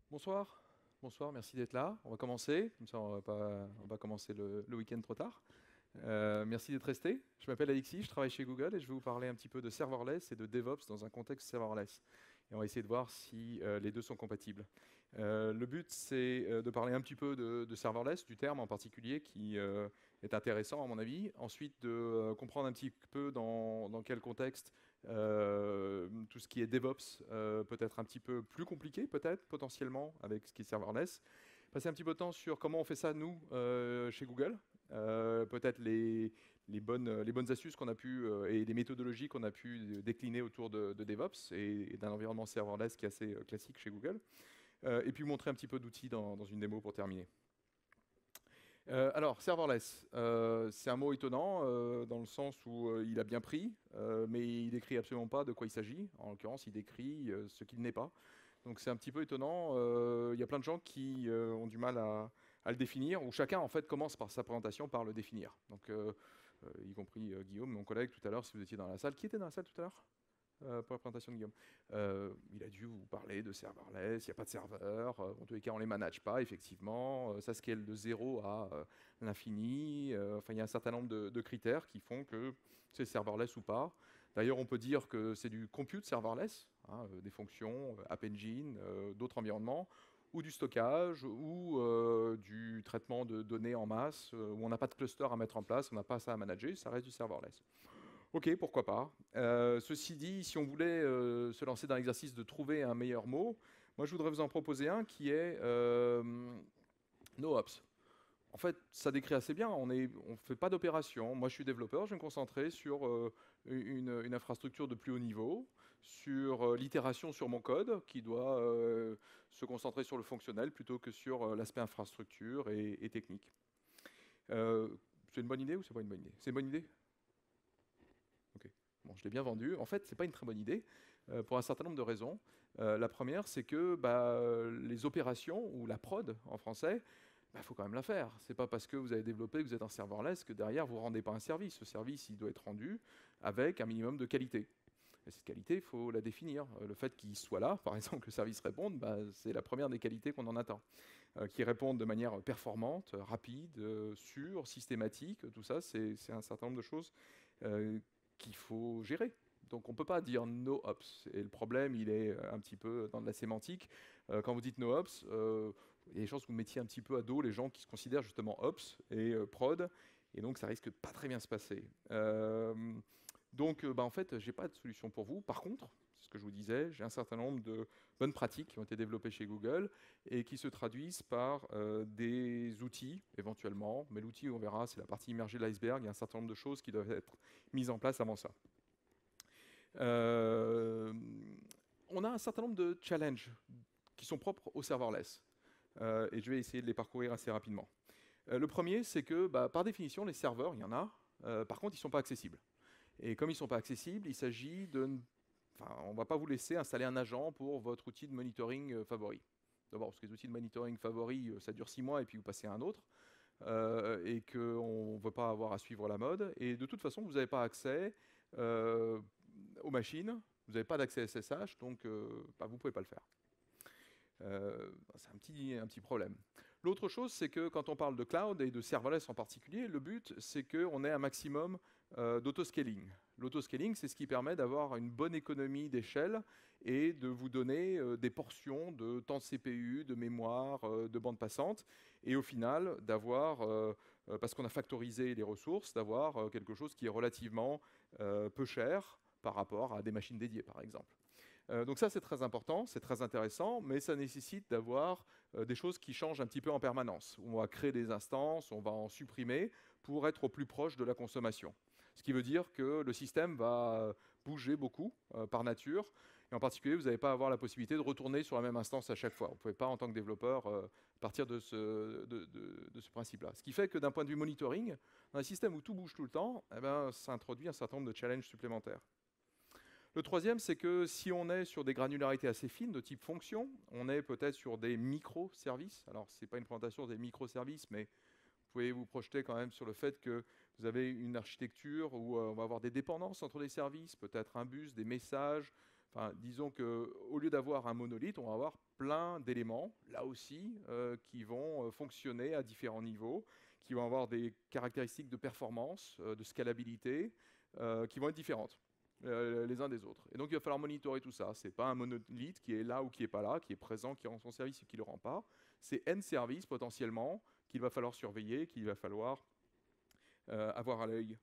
Bonsoir, bonsoir, merci d'être là. On va commencer, comme ça on va commencer le week-end trop tard. Merci d'être resté. Je m'appelle Alexis, je travaille chez Google et je vais vous parler un petit peu de serverless et de DevOps dans un contexte serverless. Et on va essayer de voir si les deux sont compatibles. Le but, c'est de parler un petit peu de serverless, du terme en particulier, qui est intéressant à mon avis. Ensuite, de comprendre un petit peu dans quel contexte tout ce qui est DevOps peut être un petit peu plus compliqué, peut-être, potentiellement, avec ce qui est serverless. Passer un petit peu de temps sur comment on fait ça, nous, chez Google. Peut-être les bonnes astuces qu'on a pu et les méthodologies qu'on a pu décliner autour de DevOps et d'un environnement serverless qui est assez classique chez Google. Et puis montrer un petit peu d'outils dans une démo pour terminer. Alors, serverless, c'est un mot étonnant dans le sens où il a bien pris, mais il décrit absolument pas de quoi il s'agit. En l'occurrence, il décrit ce qu'il n'est pas. Donc c'est un petit peu étonnant. Il y a plein de gens qui ont du mal à le définir, où chacun en fait commence par sa présentation par le définir. Donc, y compris Guillaume, mon collègue tout à l'heure, si vous étiez dans la salle. Qui était dans la salle tout à l'heure pour la présentation de Guillaume? Il a dû vous parler de serverless, il n'y a pas de serveur, en tous les cas on ne les manage pas effectivement, ça scale de 0 à l'infini, enfin il y a un certain nombre de critères qui font que c'est serverless ou pas. D'ailleurs on peut dire que c'est du compute serverless, hein, des fonctions, App Engine, d'autres environnements, ou du stockage, ou du traitement de données en masse, où on n'a pas de cluster à mettre en place, on n'a pas ça à manager, ça reste du serverless. Ok, pourquoi pas. Ceci dit, si on voulait se lancer dans l'exercice de trouver un meilleur mot, moi je voudrais vous en proposer un qui est NoOps. En fait, ça décrit assez bien. On ne fait pas d'opération. Moi, je suis développeur. Je vais me concentrer sur une infrastructure de plus haut niveau, sur l'itération sur mon code, qui doit se concentrer sur le fonctionnel plutôt que sur l'aspect infrastructure et technique. Euh, c'est une bonne idée ou c'est pas une bonne idée? C'est une bonne idée? Ok. Bon, je l'ai bien vendu. En fait, c'est pas une très bonne idée pour un certain nombre de raisons. La première, c'est que les opérations ou la prod en français, il faut quand même la faire. C'est pas parce que vous avez développé, que vous êtes un serverless que derrière vous rendez pas un service. Ce service, il doit être rendu avec un minimum de qualité. Et cette qualité, il faut la définir. Le fait qu'il soit là, par exemple, que le service réponde, c'est la première des qualités qu'on en attend. Qui répondent de manière performante, rapide, sûre, systématique. Tout ça, c'est un certain nombre de choses euh, qu'il faut gérer. Donc on ne peut pas dire no ops. Et le problème, il est un petit peu dans de la sémantique. Quand vous dites no ops, il y a des chances que vous mettiez un petit peu à dos les gens qui se considèrent justement ops et prod. Et donc ça risque de pas très bien se passer. En fait, j'ai pas de solution pour vous. Par contre, c'est ce que je vous disais, j'ai un certain nombre de bonnes pratiques qui ont été développées chez Google et qui se traduisent par des outils éventuellement. Mais l'outil, on verra, c'est la partie immergée de l'iceberg. Il y a un certain nombre de choses qui doivent être mises en place avant ça. Euh, on a un certain nombre de challenges qui sont propres au serverless. Et je vais essayer de les parcourir assez rapidement. Le premier, c'est que par définition, les serveurs, il y en a. Par contre, ils ne sont pas accessibles. Et comme ils ne sont pas accessibles, il s'agit de... Enfin, on ne va pas vous laisser installer un agent pour votre outil de monitoring favori. D'abord, parce que les outils de monitoring favoris, ça dure 6 mois et puis vous passez à un autre. Et qu'on ne veut pas avoir à suivre la mode. Et de toute façon, vous n'avez pas accès euh, aux machines, vous n'avez pas d'accès SSH, donc vous ne pouvez pas le faire. C'est un petit problème. L'autre chose, c'est que quand on parle de cloud et de serverless en particulier, le but, c'est qu'on ait un maximum d'autoscaling. L'autoscaling, c'est ce qui permet d'avoir une bonne économie d'échelle et de vous donner des portions de temps de CPU, de mémoire, de bande passante, et au final, d'avoir, parce qu'on a factorisé les ressources, d'avoir quelque chose qui est relativement peu cher par rapport à des machines dédiées, par exemple. Donc ça, c'est très important, c'est très intéressant, mais ça nécessite d'avoir des choses qui changent un petit peu en permanence. On va créer des instances, on va en supprimer pour être au plus proche de la consommation. Ce qui veut dire que le système va bouger beaucoup par nature, et en particulier, vous n'allez pas avoir la possibilité de retourner sur la même instance à chaque fois. Vous ne pouvez pas, en tant que développeur, partir de de ce principe-là. Ce qui fait que d'un point de vue monitoring, dans un système où tout bouge tout le temps, ça introduit un certain nombre de challenges supplémentaires. Le troisième, c'est que si on est sur des granularités assez fines de type fonction, on est peut-être sur des microservices. Alors, ce n'est pas une présentation des microservices, mais vous pouvez vous projeter quand même sur le fait que vous avez une architecture où on va avoir des dépendances entre les services, peut-être un bus, des messages, Enfin, disons qu'au lieu d'avoir un monolithe, on va avoir plein d'éléments, là aussi, qui vont fonctionner à différents niveaux, qui vont avoir des caractéristiques de performance, de scalabilité, qui vont être différentes les uns des autres. Et donc il va falloir monitorer tout ça. Ce n'est pas un monolithe qui est là ou qui n'est pas là, qui est présent, qui rend son service ou qui ne le rend pas. C'est N services potentiellement qu'il va falloir surveiller, qu'il va falloir avoir à l'œil.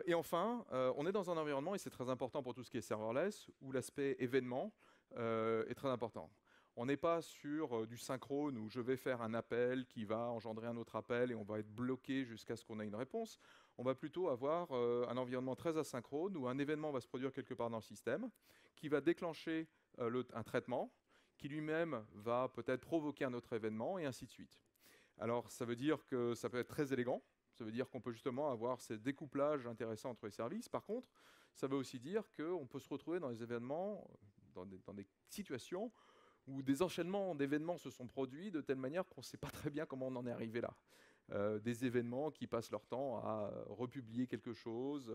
Et enfin, on est dans un environnement, et c'est très important pour tout ce qui est serverless, où l'aspect événement est très important. On n'est pas sur du synchrone où je vais faire un appel qui va engendrer un autre appel et on va être bloqué jusqu'à ce qu'on ait une réponse. On va plutôt avoir un environnement très asynchrone où un événement va se produire quelque part dans le système, qui va déclencher un traitement, qui lui-même va peut-être provoquer un autre événement, et ainsi de suite. Alors ça veut dire que ça peut être très élégant. Ça veut dire qu'on peut justement avoir ces découplages intéressants entre les services. Par contre, ça veut aussi dire qu'on peut se retrouver dans des événements, dans des situations où des enchaînements d'événements se sont produits de telle manière qu'on ne sait pas très bien comment on en est arrivé là. Des événements qui passent leur temps à republier quelque chose.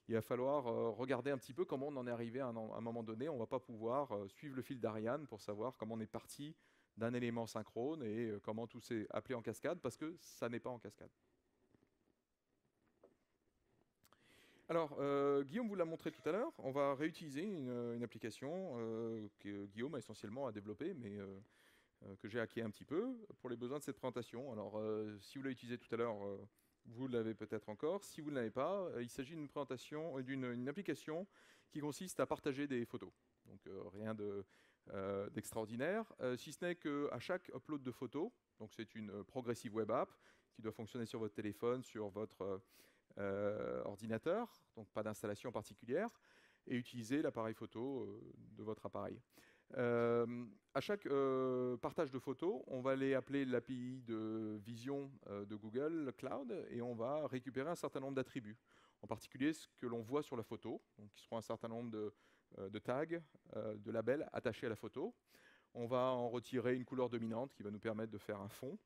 Il va falloir regarder un petit peu comment on en est arrivé à un moment donné. On ne va pas pouvoir suivre le fil d'Ariane pour savoir comment on est parti d'un élément synchrone et comment tout s'est appelé en cascade, parce que ça n'est pas en cascade. Alors, Guillaume vous l'a montré tout à l'heure, on va réutiliser une application que Guillaume a essentiellement développée, mais que j'ai hacké un petit peu pour les besoins de cette présentation. Alors, si vous l'avez utilisé tout à l'heure, vous l'avez peut-être encore. Si vous ne l'avez pas, il s'agit d'une présentation, d'une application qui consiste à partager des photos. Donc, rien d'extraordinaire, si ce n'est qu'à chaque upload de photos, donc c'est une progressive web app qui doit fonctionner sur votre téléphone, sur votre ordinateur, donc pas d'installation particulière, et utiliser l'appareil photo de votre appareil. À chaque partage de photos, on va aller appeler l'API de vision de Google Cloud et on va récupérer un certain nombre d'attributs. En particulier, ce que l'on voit sur la photo, donc qui seront un certain nombre de tags, de labels attachés à la photo. On va en retirer une couleur dominante qui va nous permettre de faire un fond.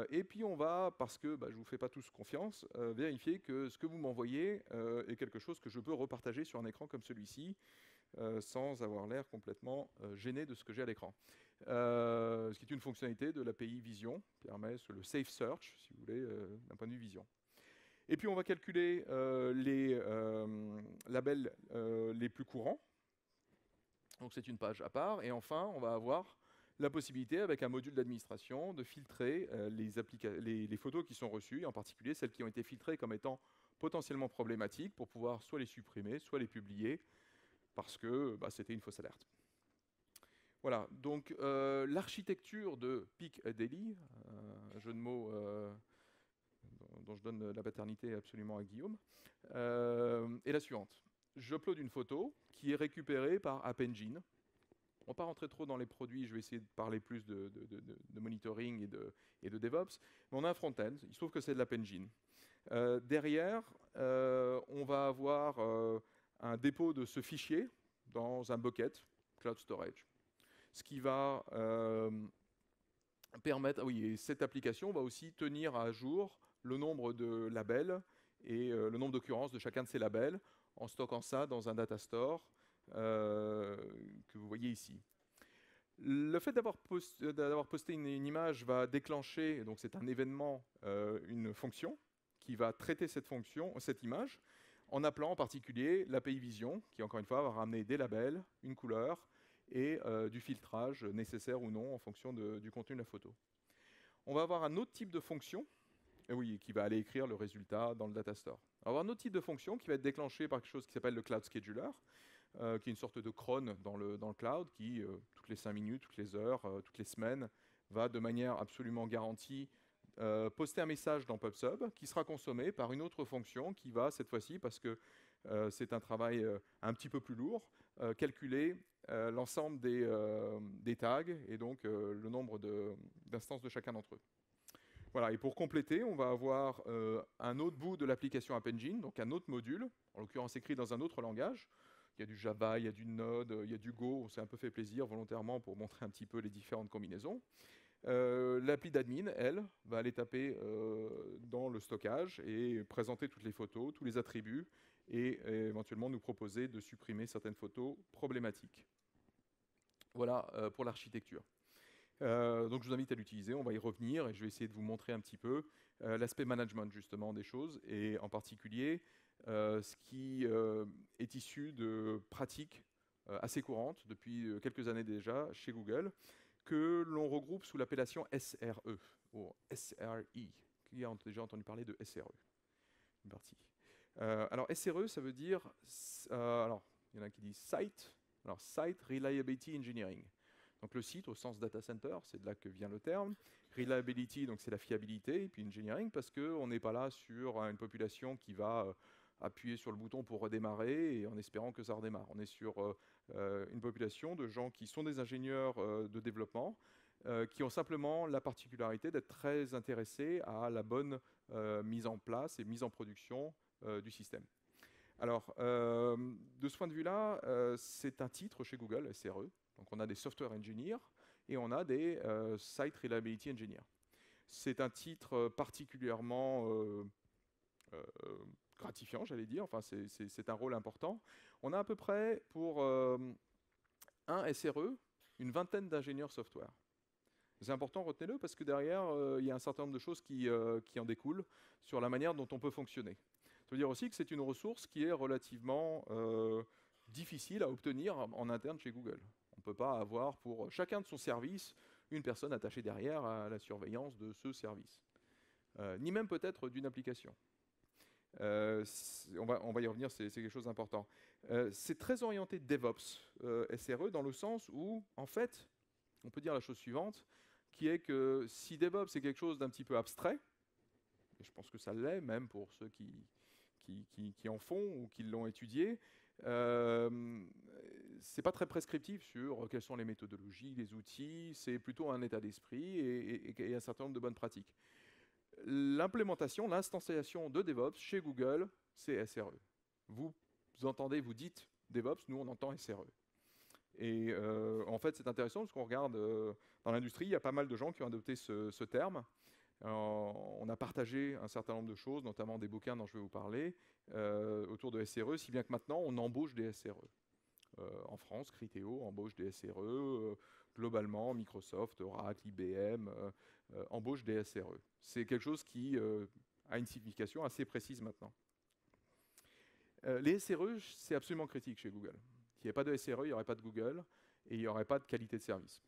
Et puis on va, parce que je ne vous fais pas tous confiance, vérifier que ce que vous m'envoyez est quelque chose que je peux repartager sur un écran comme celui-ci, sans avoir l'air complètement gêné de ce que j'ai à l'écran. Ce qui est une fonctionnalité de l'API Vision, qui permet le Safe Search, si vous voulez, d'un point de vue vision. Et puis on va calculer les labels les plus courants. Donc c'est une page à part. Et enfin, on va avoir la possibilité, avec un module d'administration, de filtrer les photos qui sont reçues, et en particulier celles qui ont été filtrées comme étant potentiellement problématiques, pour pouvoir soit les supprimer, soit les publier, parce que c'était une fausse alerte. Voilà, donc l'architecture de Peak Daily, un jeu de mots dont je donne la paternité absolument à Guillaume, est la suivante. J'upload une photo qui est récupérée par App Engine. On ne va pas rentrer trop dans les produits, je vais essayer de parler plus de monitoring et de DevOps, mais on a un front-end, il se trouve que c'est de l'App Engine. Derrière, on va avoir un dépôt de ce fichier dans un bucket, Cloud Storage, ce qui va permettre, et cette application va aussi tenir à jour le nombre de labels et le nombre d'occurrences de chacun de ces labels, en stockant ça dans un data store que vous voyez ici. Le fait d'avoir posté une image va déclencher, donc c'est un événement, une fonction qui va traiter cette image, en appelant en particulier l'API Vision, qui encore une fois va ramener des labels, une couleur et du filtrage nécessaire ou non en fonction du contenu de la photo. On va avoir un autre type de fonction, qui va aller écrire le résultat dans le data store. On va avoir un autre type de fonction qui va être déclenché par quelque chose qui s'appelle le Cloud Scheduler, qui est une sorte de cron dans le cloud, qui, toutes les 5 minutes, toutes les heures, toutes les semaines, va de manière absolument garantie poster un message dans PubSub, qui sera consommé par une autre fonction qui va, cette fois-ci, parce que c'est un travail un petit peu plus lourd, calculer l'ensemble des tags et donc le nombre d'instances de chacun d'entre eux. Voilà, et pour compléter, on va avoir un autre bout de l'application App Engine, donc un autre module, en l'occurrence écrit dans un autre langage. Il y a du Java, il y a du Node, il y a du Go, on s'est un peu fait plaisir volontairement pour montrer un petit peu les différentes combinaisons. L'appli d'admin, elle, va aller taper dans le stockage et présenter toutes les photos, tous les attributs, et éventuellement nous proposer de supprimer certaines photos problématiques. Voilà pour l'architecture. Donc je vous invite à l'utiliser, on va y revenir et je vais essayer de vous montrer un petit peu l'aspect management justement des choses et en particulier ce qui est issu de pratiques assez courantes depuis quelques années déjà chez Google que l'on regroupe sous l'appellation SRE ou SRI. Qui a déjà entendu parler de SRE? Une partie. Alors SRE, ça veut dire, alors il y en a qui disent Site, alors Site Reliability Engineering. Donc le site au sens data center, c'est de là que vient le terme. Reliability, donc c'est la fiabilité, et puis engineering, parce qu'on n'est pas là sur une population qui va appuyer sur le bouton pour redémarrer et en espérant que ça redémarre. On est sur une population de gens qui sont des ingénieurs de développement, qui ont simplement la particularité d'être très intéressés à la bonne mise en place et mise en production du système. Alors, de ce point de vue-là, c'est un titre chez Google, SRE. Donc on a des software engineers et on a des site reliability engineers. C'est un titre particulièrement gratifiant, j'allais dire. Enfin, c'est un rôle important. On a à peu près pour un SRE, une vingtaine d'ingénieurs software. C'est important, retenez-le, parce que derrière, il y a un certain nombre de choses qui en découlent sur la manière dont on peut fonctionner. Ça veut dire aussi que c'est une ressource qui est relativement difficile à obtenir en interne chez Google. On ne peut pas avoir pour chacun de son service une personne attachée derrière à la surveillance de ce service. Ni même peut-être d'une application. On va y revenir, c'est quelque chose d'important. C'est très orienté DevOps, SRE, dans le sens où, en fait, on peut dire la chose suivante, qui est que si DevOps est quelque chose d'un petit peu abstrait, et je pense que ça l'est même pour ceux qui en font ou qui l'ont étudié, c'est pas très prescriptif sur quelles sont les méthodologies, les outils, c'est plutôt un état d'esprit et un certain nombre de bonnes pratiques. L'implémentation, l'instanciation de DevOps chez Google, c'est SRE. Vous entendez, vous dites DevOps, nous on entend SRE. Et en fait, c'est intéressant parce qu'on regarde dans l'industrie, il y a pas mal de gens qui ont adopté ce terme. On a partagé un certain nombre de choses, notamment des bouquins dont je vais vous parler, autour de SRE, si bien que maintenant, on embauche des SRE. En France, Criteo embauche des SRE, globalement, Microsoft, Oracle, IBM embauche des SRE. C'est quelque chose qui a une signification assez précise maintenant. Les SRE, c'est absolument critique chez Google. S'il n'y avait pas de SRE, il n'y aurait pas de Google et il n'y aurait pas de qualité de service.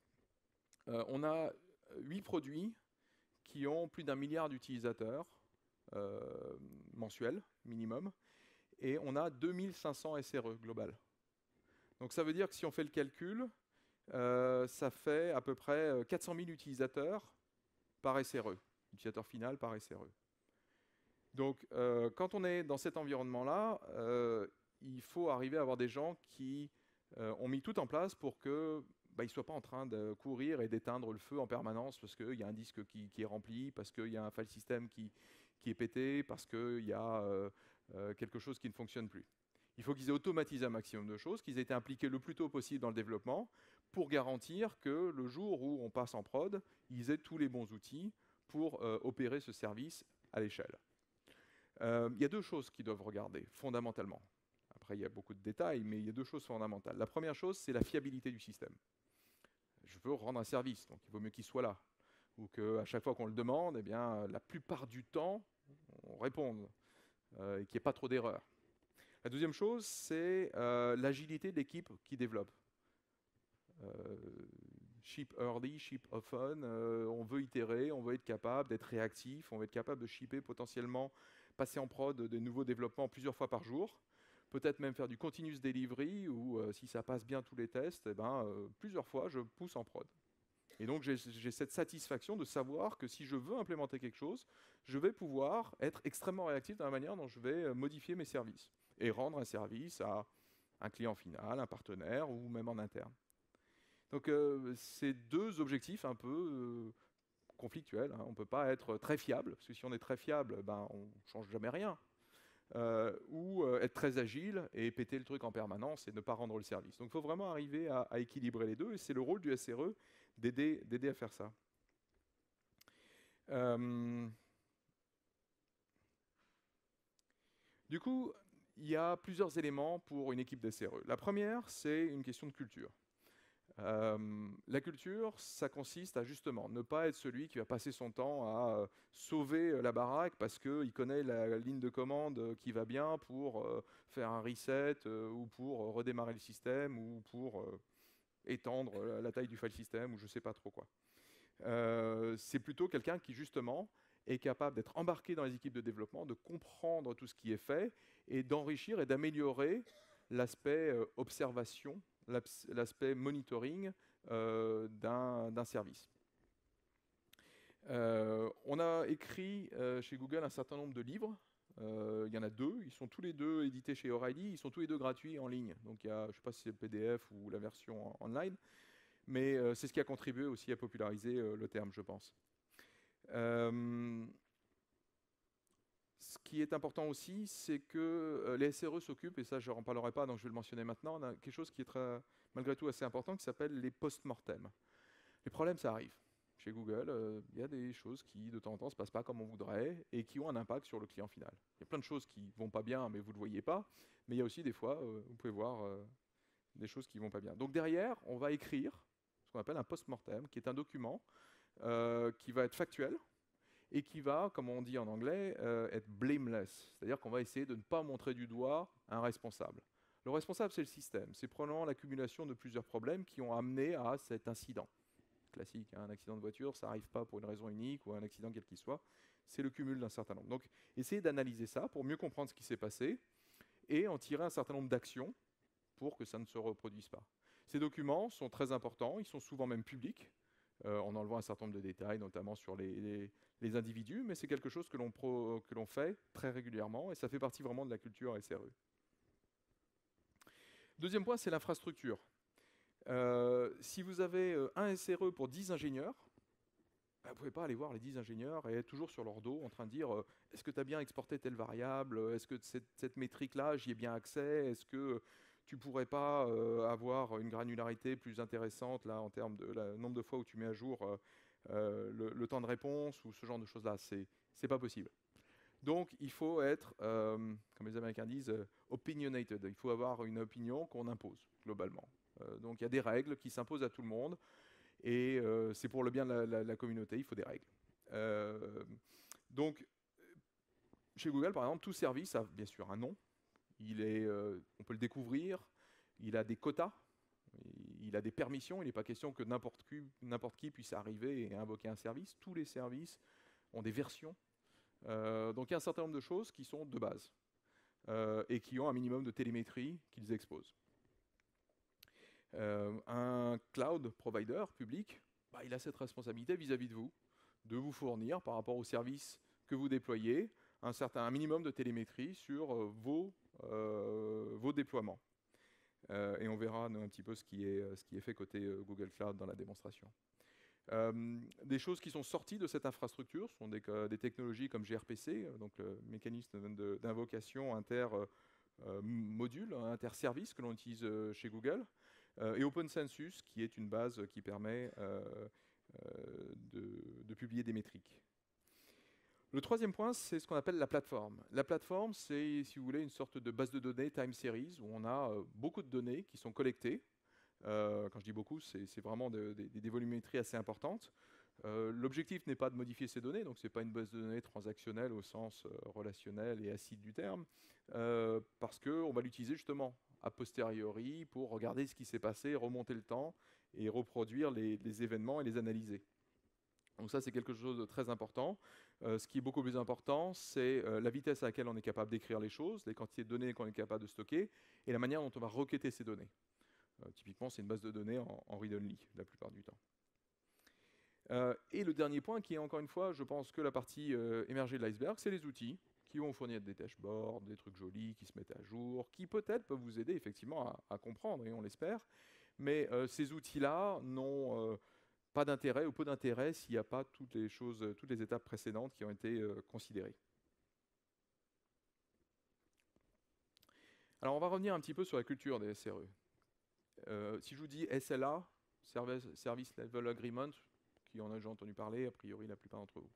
On a 8 produits qui ont plus d'1 milliard d'utilisateurs mensuels, minimum, et on a 2500 SRE global. Donc ça veut dire que si on fait le calcul, ça fait à peu près 400 000 utilisateurs par SRE, utilisateur final par SRE. Donc quand on est dans cet environnement-là, il faut arriver à avoir des gens qui ont mis tout en place pour que ils ne soient pas en train de courir et d'éteindre le feu en permanence parce qu'il y a un disque qui est rempli, parce qu'il y a un file system qui est pété, parce qu'il y a quelque chose qui ne fonctionne plus. Il faut qu'ils aient automatisé un maximum de choses, qu'ils aient été impliqués le plus tôt possible dans le développement pour garantir que le jour où on passe en prod, ils aient tous les bons outils pour opérer ce service à l'échelle. Il y a deux choses qu'ils doivent regarder, fondamentalement. Après, il y a beaucoup de détails, mais il y a deux choses fondamentales. La première chose, c'est la fiabilité du système. Je veux rendre un service, donc il vaut mieux qu'il soit là. Ou qu'à chaque fois qu'on le demande, eh bien, la plupart du temps, on réponde et qu'il n'y ait pas trop d'erreurs. La deuxième chose, c'est l'agilité de l'équipe qui développe. Ship early, ship often, on veut itérer, on veut être capable d'être réactif, on veut être capable de shipper potentiellement, passer en prod de nouveaux développements plusieurs fois par jour, peut-être même faire du continuous delivery, ou si ça passe bien tous les tests, eh ben, plusieurs fois je pousse en prod. Et donc j'ai cette satisfaction de savoir que si je veux implémenter quelque chose, je vais pouvoir être extrêmement réactif dans la manière dont je vais modifier mes services et rendre un service à un client final, un partenaire ou même en interne. Donc c'est deux objectifs un peu conflictuels. Hein. On ne peut pas être très fiable, parce que si on est très fiable, on ne change jamais rien. Ou être très agile et péter le truc en permanence et ne pas rendre le service. Donc il faut vraiment arriver à équilibrer les deux, et c'est le rôle du SRE d'aider à faire ça. Du coup, il y a plusieurs éléments pour une équipe d'SRE. La première, c'est une question de culture. La culture, ça consiste à justement ne pas être celui qui va passer son temps à sauver la baraque parce qu'il connaît la ligne de commande qui va bien pour faire un reset ou pour redémarrer le système ou pour étendre la taille du file system ou je ne sais pas trop quoi. C'est plutôt quelqu'un qui justement est capable d'être embarqué dans les équipes de développement, de comprendre tout ce qui est fait et d'enrichir et d'améliorer l'aspect observation, l'aspect monitoring d'un service. On a écrit chez Google un certain nombre de livres. Il y en a 2, ils sont tous les 2 édités chez O'Reilly, ils sont tous les 2 gratuits en ligne. Donc il y a, je ne sais pas si c'est le PDF ou la version online, mais c'est ce qui a contribué aussi à populariser le terme, je pense. Ce qui est important aussi, c'est que les SRE s'occupent, et ça je n'en parlerai pas, donc je vais le mentionner maintenant, on a quelque chose qui est malgré tout assez important, qui s'appelle les post-mortem. Les problèmes, ça arrive. Chez Google, il y a des choses qui, de temps en temps, ne se passent pas comme on voudrait et qui ont un impact sur le client final. Il y a plein de choses qui ne vont pas bien, mais vous ne le voyez pas. Mais il y a aussi des fois, vous pouvez voir des choses qui ne vont pas bien. Donc derrière, on va écrire ce qu'on appelle un post-mortem, qui est un document qui va être factuel et qui va, comme on dit en anglais, être blameless. C'est-à-dire qu'on va essayer de ne pas montrer du doigt un responsable. Le responsable, c'est le système. C'est probablement l'accumulation de plusieurs problèmes qui ont amené à cet incident. Classique, hein, un accident de voiture, ça n'arrive pas pour une raison unique ou un accident quel qu'il soit, c'est le cumul d'un certain nombre. Donc, essayez d'analyser ça pour mieux comprendre ce qui s'est passé et en tirer un certain nombre d'actions pour que ça ne se reproduise pas. Ces documents sont très importants, ils sont souvent même publics, en enlevant un certain nombre de détails, notamment sur les individus, mais c'est quelque chose que l'on fait très régulièrement et ça fait partie vraiment de la culture SRE. Deuxième point, c'est l'infrastructure. Si vous avez un SRE pour 10 ingénieurs, vous ne pouvez pas aller voir les 10 ingénieurs et être toujours sur leur dos en train de dire est-ce que tu as bien exporté telle variable, est-ce que cette métrique-là, j'y ai bien accès, est-ce que tu ne pourrais pas avoir une granularité plus intéressante là, en termes de nombre de fois où tu mets à jour le temps de réponse ou ce genre de choses-là. C'est pas possible. Donc il faut être, comme les Américains disent, opinionated. Il faut avoir une opinion qu'on impose globalement. Donc il y a des règles qui s'imposent à tout le monde et c'est pour le bien de la communauté, il faut des règles. Donc chez Google par exemple, tout service a bien sûr un nom, on peut le découvrir, il a des quotas, il a des permissions, il n'est pas question que n'importe qui puisse arriver et invoquer un service. Tous les services ont des versions. Donc il y a un certain nombre de choses qui sont de base et qui ont un minimum de télémétrie qu'ils exposent. Un cloud provider public, il a cette responsabilité vis-à-vis de vous fournir par rapport aux services que vous déployez un minimum de télémétrie sur vos déploiements. Et on verra un petit peu ce qui est fait côté Google Cloud dans la démonstration. Des choses qui sont sorties de cette infrastructure sont des technologies comme gRPC, donc le mécanisme d'invocation inter-module, inter-service que l'on utilise chez Google, et OpenCensus, qui est une base qui permet de publier des métriques. Le troisième point, c'est ce qu'on appelle la plateforme. La plateforme, c'est, si vous voulez, une sorte de base de données time series où on a beaucoup de données qui sont collectées. Quand je dis beaucoup, c'est vraiment des volumétries assez importantes. L'objectif n'est pas de modifier ces données, donc ce n'est pas une base de données transactionnelle au sens relationnel et acide du terme, parce qu'on va l'utiliser justement a posteriori pour regarder ce qui s'est passé, remonter le temps et reproduire les événements et les analyser. Donc ça, c'est quelque chose de très important. Ce qui est beaucoup plus important, c'est la vitesse à laquelle on est capable d'écrire les choses, les quantités de données qu'on est capable de stocker, et la manière dont on va requêter ces données. Typiquement, c'est une base de données en read-only, la plupart du temps. Et le dernier point, qui est encore une fois, je pense que la partie émergée de l'iceberg, c'est les outils qui vont fournir des dashboards, des trucs jolis, qui se mettent à jour, qui peut-être peuvent vous aider effectivement à comprendre, et on l'espère. Mais ces outils-là n'ont pas d'intérêt ou peu d'intérêt s'il n'y a pas toutes les étapes précédentes qui ont été considérées. Alors on va revenir un petit peu sur la culture des SRE. Si je vous dis SLA, Service Level Agreement, qui en a déjà entendu parler, a priori la plupart d'entre vous.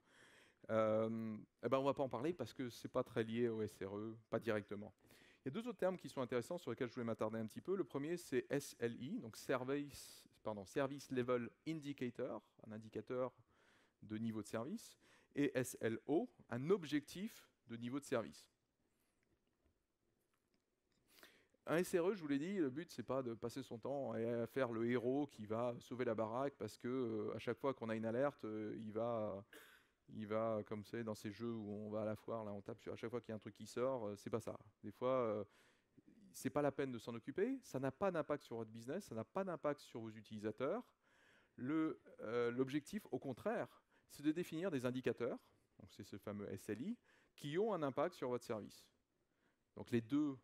On ne va pas en parler parce que ce n'est pas très lié au SRE, pas directement. Il y a deux autres termes qui sont intéressants sur lesquels je voulais m'attarder un petit peu. Le premier, c'est SLI, donc Service Level Indicator, un indicateur de niveau de service, et SLO, un objectif de niveau de service. Un SRE, je vous l'ai dit, le but c'est pas de passer son temps à faire le héros qui va sauver la baraque parce que à chaque fois qu'on a une alerte, il va comme c'est dans ces jeux où on va à la foire, là on tape sur à chaque fois qu'il y a un truc qui sort, c'est pas ça. Des fois, c'est pas la peine de s'en occuper, ça n'a pas d'impact sur votre business, ça n'a pas d'impact sur vos utilisateurs. L'objectif, au contraire, c'est de définir des indicateurs, donc c'est ce fameux SLI, qui ont un impact sur votre service. Donc les deux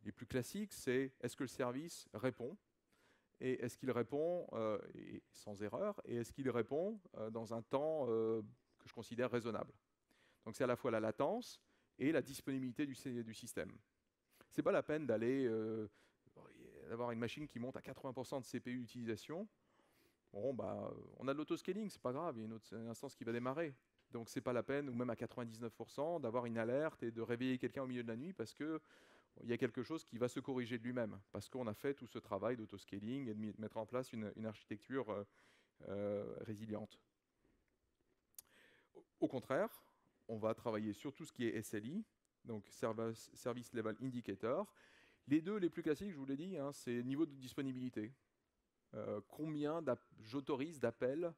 les plus classiques, c'est est-ce que le service répond, et est-ce qu'il répond sans erreur, et est-ce qu'il répond dans un temps que je considère raisonnable. Donc c'est à la fois la latence et la disponibilité du système. C'est pas la peine d'aller d'avoir une machine qui monte à 80% de CPU utilisation. Bon, bah, on a de l'autoscaling, c'est pas grave, il y a une instance qui va démarrer. Donc c'est pas la peine, ou même à 99%, d'avoir une alerte et de réveiller quelqu'un au milieu de la nuit parce que il y a quelque chose qui va se corriger de lui-même, parce qu'on a fait tout ce travail d'autoscaling et de mettre en place une architecture résiliente. Au contraire, on va travailler sur tout ce qui est SLI, donc Service Level Indicator. Les deux les plus classiques, je vous l'ai dit, hein, c'est niveau de disponibilité. Combien j'autorise d'appels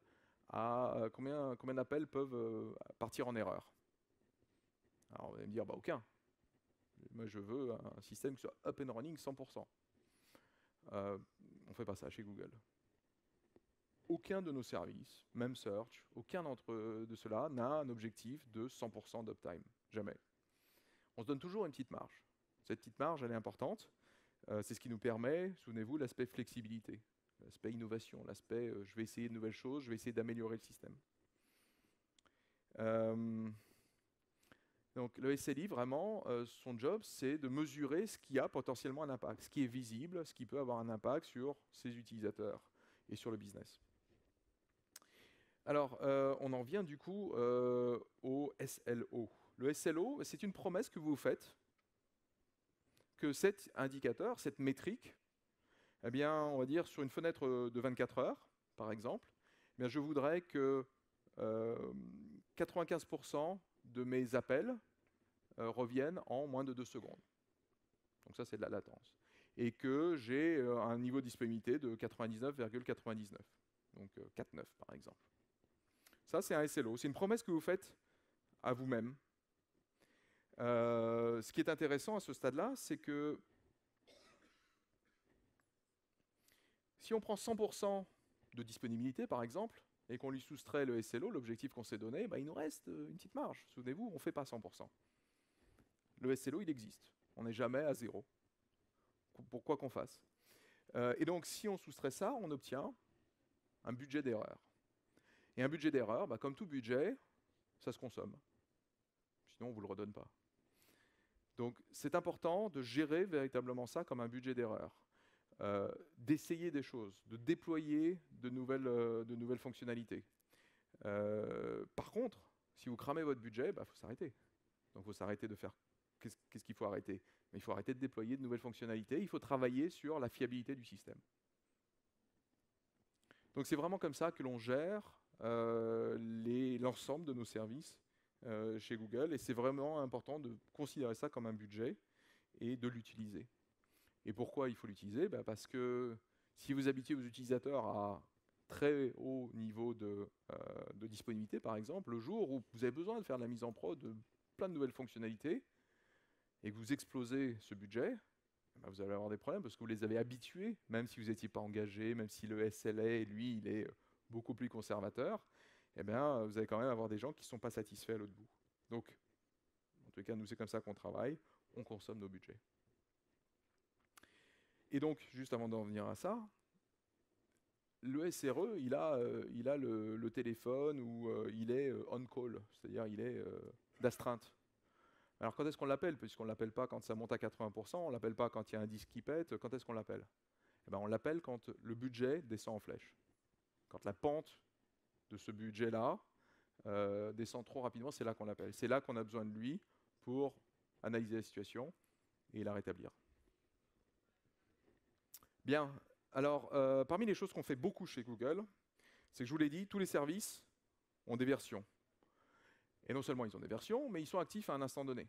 combien d'appels peuvent partir en erreur. Alors vous allez me dire, bah aucun. Moi je veux un système qui soit up and running 100%. On ne fait pas ça chez Google. Aucun de nos services, même Search, aucun de ceux-là n'a un objectif de 100% d'uptime. Jamais. On se donne toujours une petite marge. Cette petite marge, elle est importante. C'est ce qui nous permet, souvenez-vous, l'aspect flexibilité, l'aspect innovation, l'aspect je vais essayer de nouvelles choses, je vais essayer d'améliorer le système. Donc le SLI, vraiment, son job, c'est de mesurer ce qui a potentiellement un impact, ce qui est visible, ce qui peut avoir un impact sur ses utilisateurs et sur le business. Alors, on en vient du coup au SLO. Le SLO, c'est une promesse que vous faites que cet indicateur, cette métrique, eh bien, on va dire sur une fenêtre de 24 heures, par exemple, eh bien, je voudrais que 95% de mes appels reviennent en moins de 2 secondes. Donc ça, c'est de la latence. Et que j'ai un niveau de disponibilité de 99,99. Donc 4,9 par exemple. Ça, c'est un SLO. C'est une promesse que vous faites à vous-même. Ce qui est intéressant à ce stade-là, c'est que si on prend 100% de disponibilité, par exemple, et qu'on lui soustrait le SLO, l'objectif qu'on s'est donné, bah, il nous reste une petite marge. Souvenez-vous, on ne fait pas 100%. Le SLO, il existe. On n'est jamais à zéro. Pour quoi qu'on fasse. Et donc, si on soustrait ça, on obtient un budget d'erreur. Et un budget d'erreur, bah, comme tout budget, ça se consomme. Sinon, on ne vous le redonne pas. Donc, c'est important de gérer véritablement ça comme un budget d'erreur. D'essayer des choses, de déployer de nouvelles fonctionnalités. Par contre, si vous cramez votre budget, il faut s'arrêter. Donc il faut s'arrêter de faire... Qu'est-ce qu'il faut arrêter? Mais il faut arrêter de déployer de nouvelles fonctionnalités, il faut travailler sur la fiabilité du système. Donc c'est vraiment comme ça que l'on gère l'ensemble de nos services chez Google, et c'est vraiment important de considérer ça comme un budget et de l'utiliser. Et pourquoi il faut l'utiliser? Parce que si vous habituez vos utilisateurs à très haut niveau de disponibilité, par exemple, le jour où vous avez besoin de faire de la mise en prod de plein de nouvelles fonctionnalités, et que vous explosez ce budget, vous allez avoir des problèmes parce que vous les avez habitués, même si vous n'étiez pas engagé, même si le SLA, lui, il est beaucoup plus conservateur, eh bien, vous allez quand même avoir des gens qui ne sont pas satisfaits à l'autre bout. Donc, en tout cas, nous, c'est comme ça qu'on travaille, on consomme nos budgets. Et donc, juste avant d'en venir à ça, le SRE, il a le téléphone où il est on-call, c'est-à-dire il est d'astreinte. Alors quand est-ce qu'on l'appelle? Puisqu'on ne l'appelle pas quand ça monte à 80%, on ne l'appelle pas quand il y a un disque qui pète, quand est-ce qu'on l'appelle? On l'appelle quand le budget descend en flèche. Quand la pente de ce budget-là descend trop rapidement, c'est là qu'on l'appelle. C'est là qu'on a besoin de lui pour analyser la situation et la rétablir. Bien, alors parmi les choses qu'on fait beaucoup chez Google, c'est que je vous l'ai dit, tous les services ont des versions. Et non seulement ils ont des versions, mais ils sont actifs à un instant donné.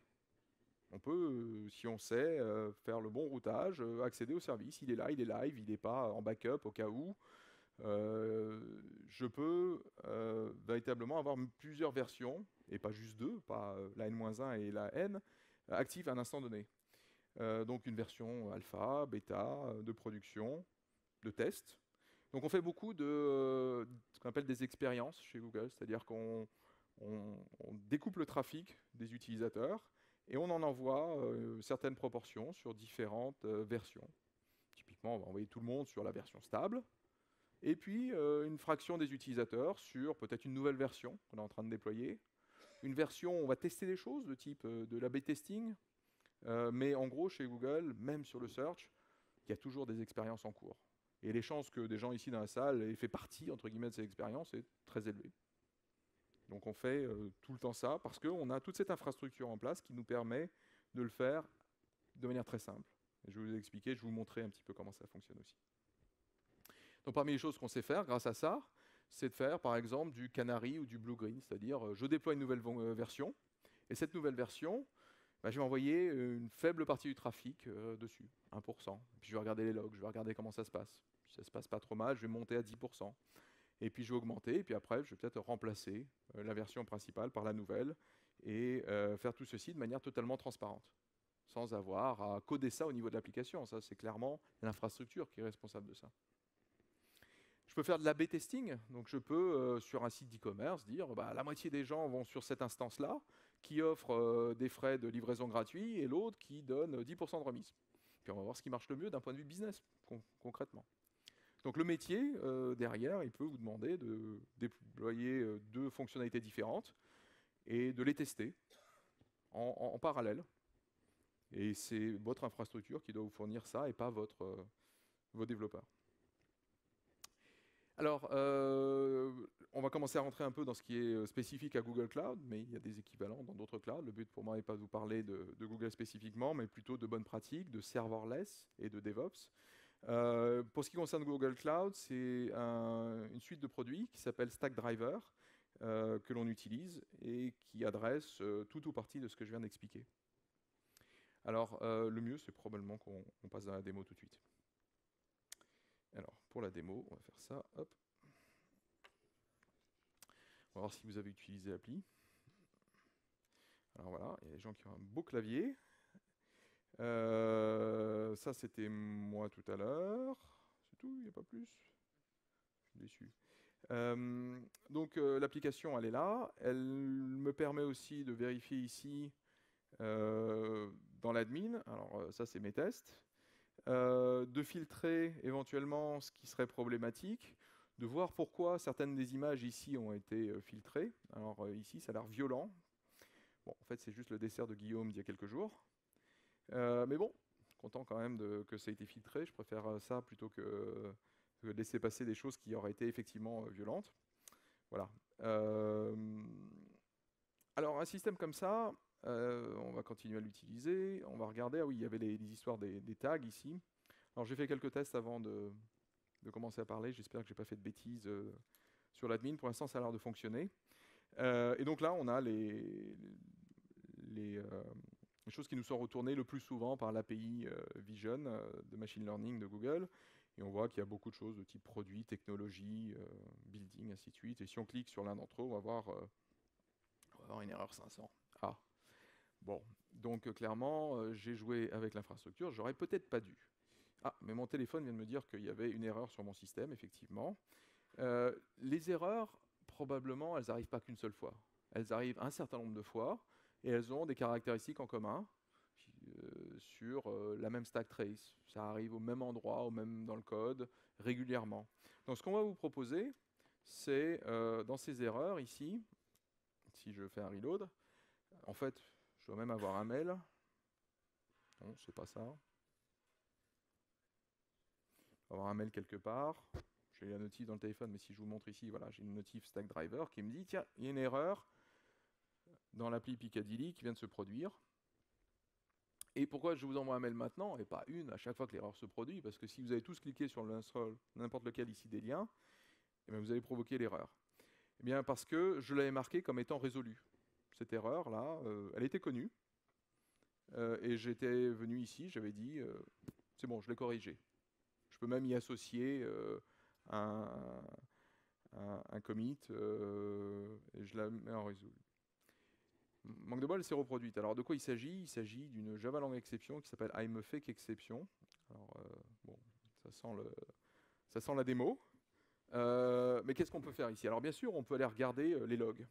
On peut, si on sait, faire le bon routage, accéder au service. Il est là, il est live, il n'est pas en backup au cas où. Je peux véritablement avoir plusieurs versions, et pas juste deux, pas la N-1 et la N, actives à un instant donné. Donc une version alpha, bêta, de production, de test. Donc on fait beaucoup de ce qu'on appelle des expériences chez Google, c'est-à-dire qu'on découpe le trafic des utilisateurs et on en envoie certaines proportions sur différentes versions. Typiquement, on va envoyer tout le monde sur la version stable, et puis une fraction des utilisateurs sur peut-être une nouvelle version qu'on est en train de déployer. Une version où on va tester des choses de type de l'A/B testing, mais en gros, chez Google, même sur le search, il y a toujours des expériences en cours. Et les chances que des gens ici dans la salle aient fait partie, entre guillemets, de ces expériences est très élevée. Donc on fait tout le temps ça, parce qu'on a toute cette infrastructure en place qui nous permet de le faire de manière très simple. Et je vais vous expliquer, je vais vous montrer un petit peu comment ça fonctionne aussi. Donc parmi les choses qu'on sait faire grâce à ça, c'est de faire par exemple du canary ou du blue-green, c'est-à-dire je déploie une nouvelle version, et cette nouvelle version, bah, je vais envoyer une faible partie du trafic dessus, 1%. Puis je vais regarder les logs, je vais regarder comment ça se passe. Si ça se passe pas trop mal, je vais monter à 10%. Et puis je vais augmenter, et puis après je vais peut-être remplacer la version principale par la nouvelle, et faire tout ceci de manière totalement transparente, sans avoir à coder ça au niveau de l'application. Ça, c'est clairement l'infrastructure qui est responsable de ça. Je peux faire de l'A/B testing, donc je peux, sur un site d'e-commerce, dire bah, la moitié des gens vont sur cette instance-là, qui offre des frais de livraison gratuits, et l'autre qui donne 10% de remise. Puis on va voir ce qui marche le mieux d'un point de vue business, concrètement. Donc le métier, derrière, il peut vous demander de déployer deux fonctionnalités différentes et de les tester en parallèle. Et c'est votre infrastructure qui doit vous fournir ça et pas vos développeurs. Alors, on va commencer à rentrer un peu dans ce qui est spécifique à Google Cloud, mais il y a des équivalents dans d'autres clouds. Le but pour moi n'est pas de vous parler de Google spécifiquement, mais plutôt de bonnes pratiques, de serverless et de DevOps. Pour ce qui concerne Google Cloud, c'est une suite de produits qui s'appelle Stackdriver, que l'on utilise et qui adresse tout ou partie de ce que je viens d'expliquer. Alors, le mieux, c'est probablement qu'on passe dans la démo tout de suite. Alors, pour la démo, on va faire ça. Hop. On va voir si vous avez utilisé l'appli. Alors voilà, il y a des gens qui ont un beau clavier. Ça, c'était moi tout à l'heure. C'est tout, il n'y a pas plus. Je suis déçu. Donc l'application, elle est là. Elle me permet aussi de vérifier ici dans l'admin. Alors ça, c'est mes tests. De filtrer éventuellement ce qui serait problématique, de voir pourquoi certaines des images ici ont été filtrées. Alors ici, ça a l'air violent. Bon, en fait, c'est juste le dessert de Guillaume d'il y a quelques jours. Mais bon, content quand même que ça ait été filtré. Je préfère ça plutôt que laisser passer des choses qui auraient été effectivement violentes. Voilà. Alors, un système comme ça, on va continuer à l'utiliser. On va regarder. Ah oui, il y avait les histoires des tags ici. Alors, j'ai fait quelques tests avant de commencer à parler. J'espère que je n'ai pas fait de bêtises sur l'admin. Pour l'instant, ça a l'air de fonctionner. Et donc là, on a les choses qui nous sont retournées le plus souvent par l'API Vision de Machine Learning de Google. Et on voit qu'il y a beaucoup de choses de type produit, technologie, building, ainsi de suite. Et si on clique sur l'un d'entre eux, on va voir une erreur 500. Ah, bon. Donc clairement, j'ai joué avec l'infrastructure. J'aurais peut-être pas dû. Ah, mais mon téléphone vient de me dire qu'il y avait une erreur sur mon système, effectivement. Les erreurs, probablement, elles n'arrivent pas qu'une seule fois. Elles arrivent un certain nombre de fois. Et elles ont des caractéristiques en commun sur la même stack trace. Ça arrive au même endroit, dans le code, régulièrement. Donc ce qu'on va vous proposer, c'est dans ces erreurs ici, si je fais un reload, en fait, je dois même avoir un mail. Non, c'est pas ça. Avoir un mail quelque part. J'ai la notif dans le téléphone, mais si je vous montre ici, voilà, j'ai une notif Stackdriver qui me dit, tiens, il y a une erreur dans l'appli Picadilly qui vient de se produire. Et pourquoi je vous envoie un mail maintenant, et pas une, à chaque fois que l'erreur se produit? Parce que si vous avez tous cliqué sur n'importe lequel ici des liens, eh bien vous allez provoquer l'erreur. Eh bien parce que je l'avais marqué comme étant résolue. Cette erreur-là, elle était connue, et j'étais venu ici, j'avais dit, c'est bon, je l'ai corrigé. Je peux même y associer un, un commit, et je la mets en résolu. Manque de bol, elle s'est reproduite. Alors de quoi il s'agit? Il s'agit d'une Java Lang Exception qui s'appelle I'm a Fake Exception. Alors bon, ça sent la démo. Mais qu'est-ce qu'on peut faire ici? Alors bien sûr, on peut aller regarder les logs.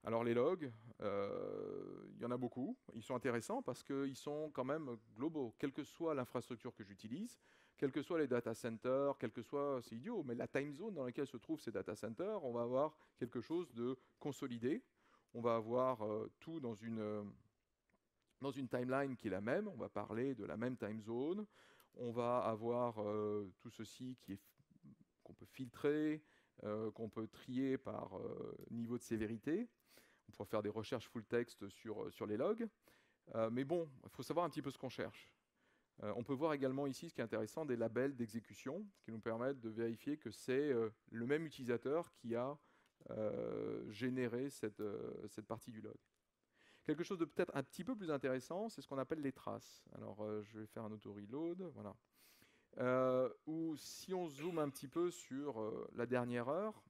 Alors les logs, il y en a beaucoup. Ils sont intéressants parce qu'ils sont quand même globaux, quelle que soit l'infrastructure que j'utilise, quels que soient les data centers, quel que soit, c'est idiot, mais la time zone dans laquelle se trouvent ces data centers, on va avoir quelque chose de consolidé. On va avoir tout dans une timeline qui est la même. On va parler de la même time zone. On va avoir tout ceci qu'on peut filtrer, qu'on peut trier par niveau de sévérité. On pourra faire des recherches full text sur les logs. Mais bon, il faut savoir un petit peu ce qu'on cherche. On peut voir également ici, ce qui est intéressant, des labels d'exécution qui nous permettent de vérifier que c'est le même utilisateur qui a généré cette partie du log. Quelque chose de peut-être un petit peu plus intéressant, c'est ce qu'on appelle les traces. Alors, je vais faire un auto-reload, voilà. Où si on zoome un petit peu sur la dernière heure,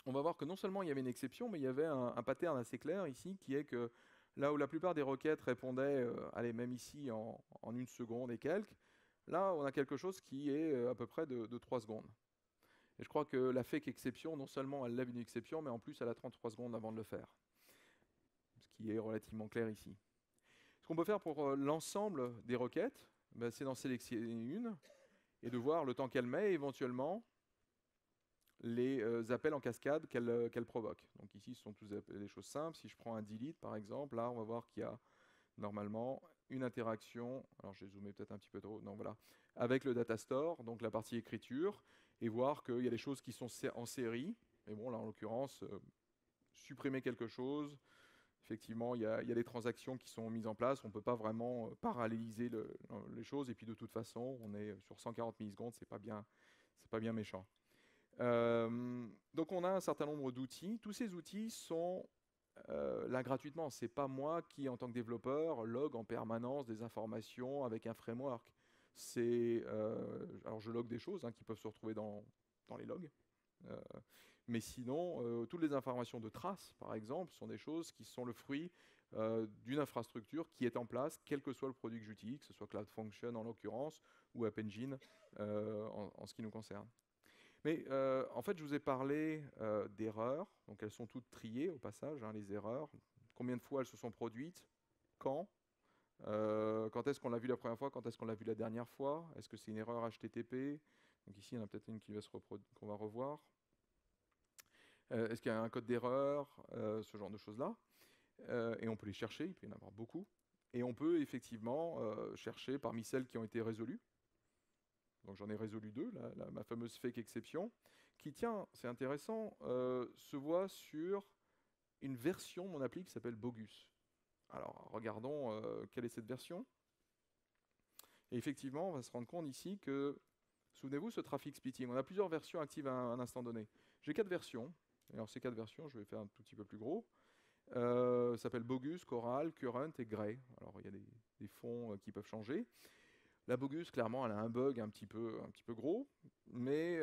on va voir que non seulement il y avait une exception, mais il y avait un pattern assez clair ici, qui est que là où la plupart des requêtes répondaient, allez, même ici en 1 seconde et quelques, là on a quelque chose qui est à peu près de 3 secondes. Et je crois que la fake exception, non seulement elle lève une exception, mais en plus elle a 33 secondes avant de le faire. Ce qui est relativement clair ici. Ce qu'on peut faire pour l'ensemble des requêtes, ben, c'est d'en sélectionner une et de voir le temps qu'elle met et éventuellement les appels en cascade qu'elle provoque. Donc ici, ce sont tous des choses simples. Si je prends un delete, par exemple, là, on va voir qu'il y a normalement une interaction, alors j'ai zoomé peut-être un petit peu trop, non, voilà, avec le data store, donc la partie écriture, et voir qu'il y a des choses qui sont en série. Et bon, là, en l'occurrence, supprimer quelque chose, effectivement, il y a des transactions qui sont mises en place. On ne peut pas vraiment paralléliser les choses. Et puis, de toute façon, on est sur 140 millisecondes. C'est pas bien méchant. Donc, on a un certain nombre d'outils. Tous ces outils sont là gratuitement. C'est pas moi qui, en tant que développeur, log en permanence des informations avec un framework. Alors, je log des choses qui peuvent se retrouver dans les logs. Mais sinon, toutes les informations de traces, par exemple, sont des choses qui sont le fruit d'une infrastructure qui est en place, quel que soit le produit que j'utilise, que ce soit Cloud Function en l'occurrence, ou App Engine en ce qui nous concerne. Mais en fait, je vous ai parlé d'erreurs, donc elles sont toutes triées au passage, les erreurs. Combien de fois elles se sont produites? Quand est-ce qu'on l'a vu la première fois? Quand est-ce qu'on l'a vu la dernière fois? Est-ce que c'est une erreur HTTP? Donc ici, il y en a peut-être une qui va qu'on va revoir. Est-ce qu'il y a un code d'erreur, ce genre de choses-là. Et on peut les chercher, il peut y en avoir beaucoup. Et on peut effectivement chercher parmi celles qui ont été résolues. Donc j'en ai résolu 2, ma fameuse fake exception, qui, tiens, c'est intéressant, se voit sur une version de mon appli qui s'appelle Bogus. Alors regardons quelle est cette version. Et effectivement, on va se rendre compte ici que, souvenez-vous, ce traffic splitting, on a plusieurs versions actives à un instant donné. J'ai 4 versions. Alors ces 4 versions, je vais faire un tout petit peu plus gros. Ça s'appelle Bogus, Coral, Current et Grey. Alors il y a des fonds qui peuvent changer. La Bogus, clairement, elle a un bug un petit peu gros, mais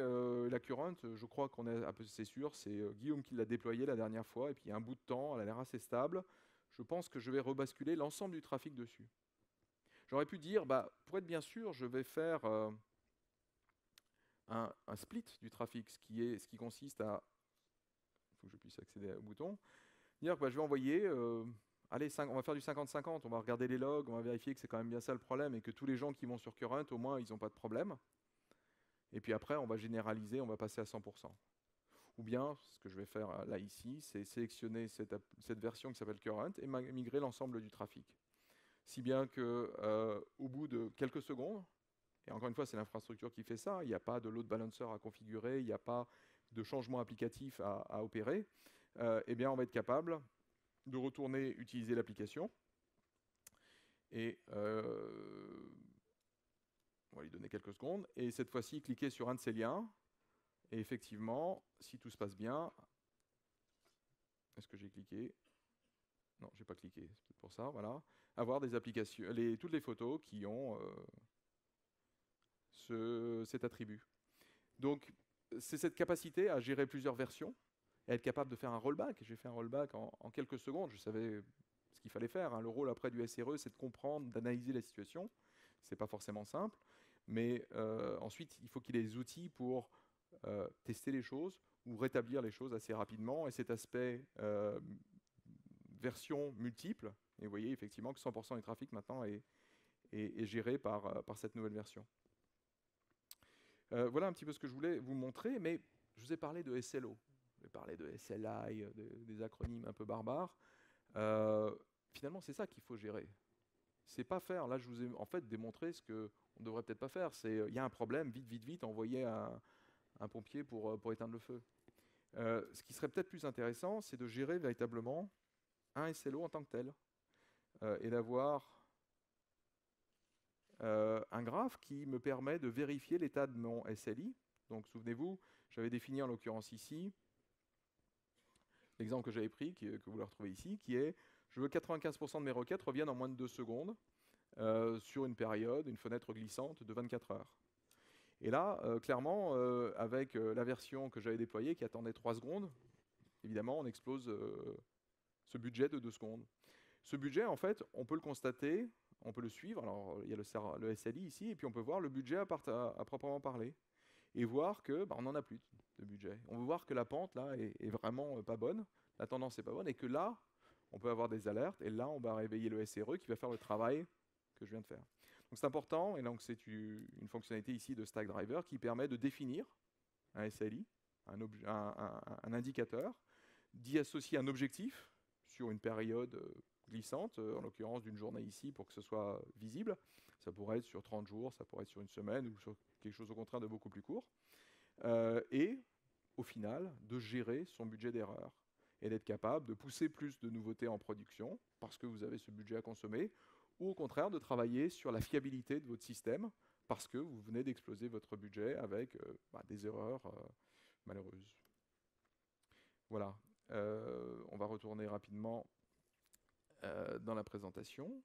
la Current, je crois qu'on est assez sûr, c'est Guillaume qui l'a déployé la dernière fois, et puis il y a un bout de temps, elle a l'air assez stable. Je pense que je vais rebasculer l'ensemble du trafic dessus. J'aurais pu dire, pour être bien sûr, je vais faire un split du trafic, ce qui consiste à, il faut que je puisse accéder au bouton, dire que je vais envoyer, allez, on va faire du 50-50, on va regarder les logs, on va vérifier que c'est quand même bien ça le problème et que tous les gens qui vont sur Current, au moins, ils n'ont pas de problème. Et puis après, on va généraliser, on va passer à 100%. Ou bien, ce que je vais faire là ici, c'est sélectionner cette version qui s'appelle Current et migrer l'ensemble du trafic. Si bien que au bout de quelques secondes, et encore une fois, c'est l'infrastructure qui fait ça, il n'y a pas de load balancer à configurer, il n'y a pas de changement applicatif à opérer, eh bien, on va être capable de retourner utiliser l'application Et on va lui donner quelques secondes. Et cette fois-ci, cliquez sur un de ces liens. Et effectivement, si tout se passe bien, est-ce que j'ai cliqué? Non, j'ai pas cliqué, c'est peut-être pour ça, voilà. Avoir des applications, toutes les photos qui ont cet attribut. Donc, c'est cette capacité à gérer plusieurs versions, et être capable de faire un rollback. J'ai fait un rollback en quelques secondes, je savais ce qu'il fallait faire. Hein. Le rôle après du SRE, c'est de comprendre, d'analyser la situation. C'est pas forcément simple, mais ensuite, il faut qu'il ait les outils pour tester les choses ou rétablir les choses assez rapidement. Et cet aspect version multiple, et vous voyez effectivement que 100% du trafic maintenant est géré par cette nouvelle version. Voilà un petit peu ce que je voulais vous montrer, mais je vous ai parlé de SLO, je vous ai parlé de SLI, des acronymes un peu barbares. Finalement, c'est ça qu'il faut gérer. C'est pas faire, là je vous ai en fait démontré ce qu'on ne devrait peut-être pas faire, c'est il y a un problème, vite, vite, vite, envoyer un pompier pour éteindre le feu. Ce qui serait peut-être plus intéressant, c'est de gérer véritablement un SLO en tant que tel, et d'avoir un graphe qui me permet de vérifier l'état de mon SLI. Donc souvenez-vous, j'avais défini en l'occurrence ici l'exemple que j'avais pris, que vous le retrouvez ici, qui est je veux que 95% de mes requêtes reviennent en moins de 2 secondes sur une période, une fenêtre glissante de 24 heures. Et là, clairement, avec la version que j'avais déployée qui attendait 3 secondes, évidemment, on explose ce budget de 2 secondes. Ce budget, en fait, on peut le constater, on peut le suivre. Alors, il y a le SLI ici, et puis on peut voir le budget à proprement parler. Et voir que on n'en a plus de budget. On veut voir que la pente, là, est vraiment pas bonne, la tendance n'est pas bonne, et que là, on peut avoir des alertes, et là, on va réveiller le SRE qui va faire le travail que je viens de faire. Donc c'est important, et donc c'est une fonctionnalité ici de Stackdriver qui permet de définir un SLI, un indicateur, d'y associer un objectif sur une période glissante, en l'occurrence d'une journée ici pour que ce soit visible. Ça pourrait être sur 30 jours, ça pourrait être sur une semaine ou sur quelque chose au contraire de beaucoup plus court. Et au final, de gérer son budget d'erreur et d'être capable de pousser plus de nouveautés en production parce que vous avez ce budget à consommer, ou au contraire de travailler sur la fiabilité de votre système parce que vous venez d'exploser votre budget avec des erreurs malheureuses. Voilà, on va retourner rapidement dans la présentation.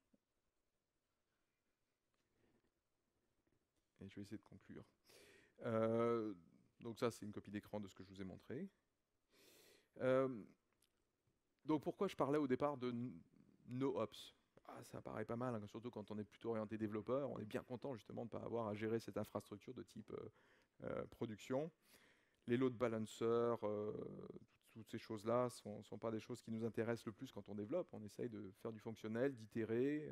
Et je vais essayer de conclure. Donc ça, c'est une copie d'écran de ce que je vous ai montré. Donc pourquoi je parlais au départ de NoOps? Ça paraît pas mal, hein, surtout quand on est plutôt orienté développeur. On est bien content justement de ne pas avoir à gérer cette infrastructure de type production. Les load balancers, toutes ces choses-là ne sont pas des choses qui nous intéressent le plus quand on développe. On essaye de faire du fonctionnel, d'itérer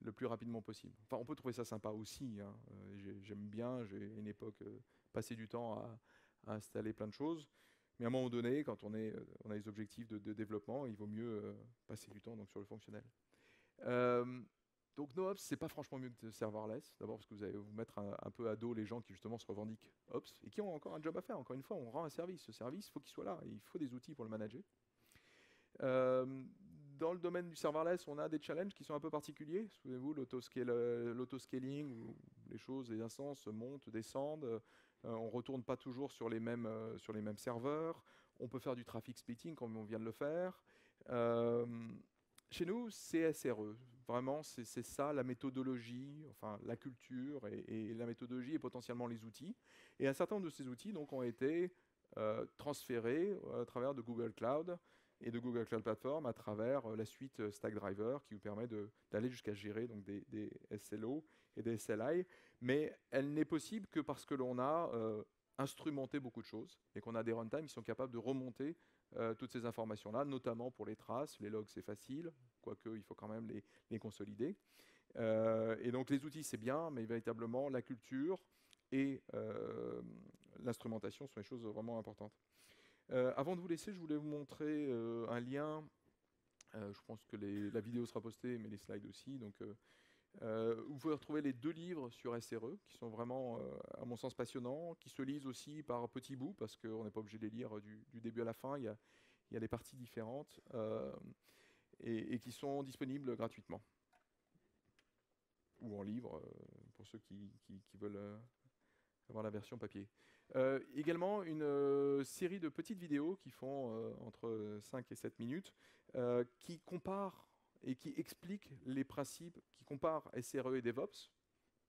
le plus rapidement possible. Enfin, on peut trouver ça sympa aussi. Hein. J'aime bien, j'ai une époque passé du temps à installer plein de choses. Mais à un moment donné, quand on a les objectifs de développement, il vaut mieux passer du temps donc, sur le fonctionnel. Donc NoOps, c'est pas franchement mieux que serverless. D'abord parce que vous allez vous mettre un peu à dos les gens qui justement se revendiquent Ops et qui ont encore un job à faire. Encore une fois, on rend un service. Ce service, il faut qu'il soit là. Et il faut des outils pour le manager. Dans le domaine du serverless, on a des challenges qui sont un peu particuliers. Souvenez-vous, l'autoscaling, où les choses, les instances montent, descendent. On ne retourne pas toujours sur les mêmes serveurs. On peut faire du traffic splitting comme on vient de le faire. Chez nous, c'est SRE. Vraiment, c'est ça la méthodologie, enfin la culture et la méthodologie et potentiellement les outils. Et un certain nombre de ces outils donc, ont été transférés à travers de Google Cloud et de Google Cloud Platform à travers la suite Stackdriver qui vous permet d'aller jusqu'à gérer donc, des SLO et des SLI. Mais elle n'est possible que parce que l'on a instrumenté beaucoup de choses et qu'on a des runtimes qui sont capables de remonter toutes ces informations-là, notamment pour les traces. Les logs, c'est facile, quoique il faut quand même les consolider. Et donc les outils, c'est bien, mais véritablement, la culture et l'instrumentation sont des choses vraiment importantes. Avant de vous laisser, je voulais vous montrer un lien. Je pense que la vidéo sera postée, mais les slides aussi. Donc, vous pouvez retrouver les 2 livres sur SRE, qui sont vraiment, à mon sens, passionnants, qui se lisent aussi par petits bouts, parce qu'on n'est pas obligé de les lire du début à la fin. Il y a des parties différentes, et qui sont disponibles gratuitement. ou en livre pour ceux qui veulent avoir la version papier. Également une série de petites vidéos qui font entre 5 et 7 minutes qui comparent et qui expliquent les principes, qui comparent SRE et DevOps.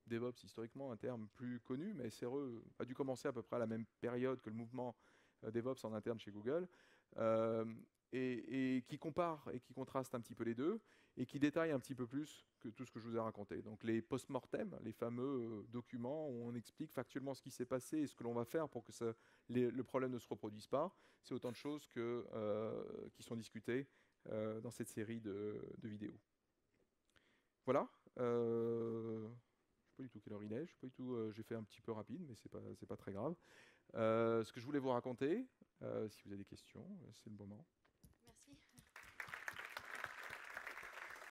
DevOps, historiquement, un terme plus connu, mais SRE a dû commencer à peu près à la même période que le mouvement DevOps en interne chez Google, et qui compare et qui contraste un petit peu les deux, et qui détaille un petit peu plus que tout ce que je vous ai raconté. Donc les post-mortem, les fameux documents où on explique factuellement ce qui s'est passé et ce que l'on va faire pour que le problème ne se reproduise pas, c'est autant de choses qui sont discutées dans cette série de vidéos. Voilà. Je sais pas du tout quelle heure il est, je sais pas du tout, j'ai fait un petit peu rapide, mais c'est pas très grave. Ce que je voulais vous raconter, si vous avez des questions, c'est le moment.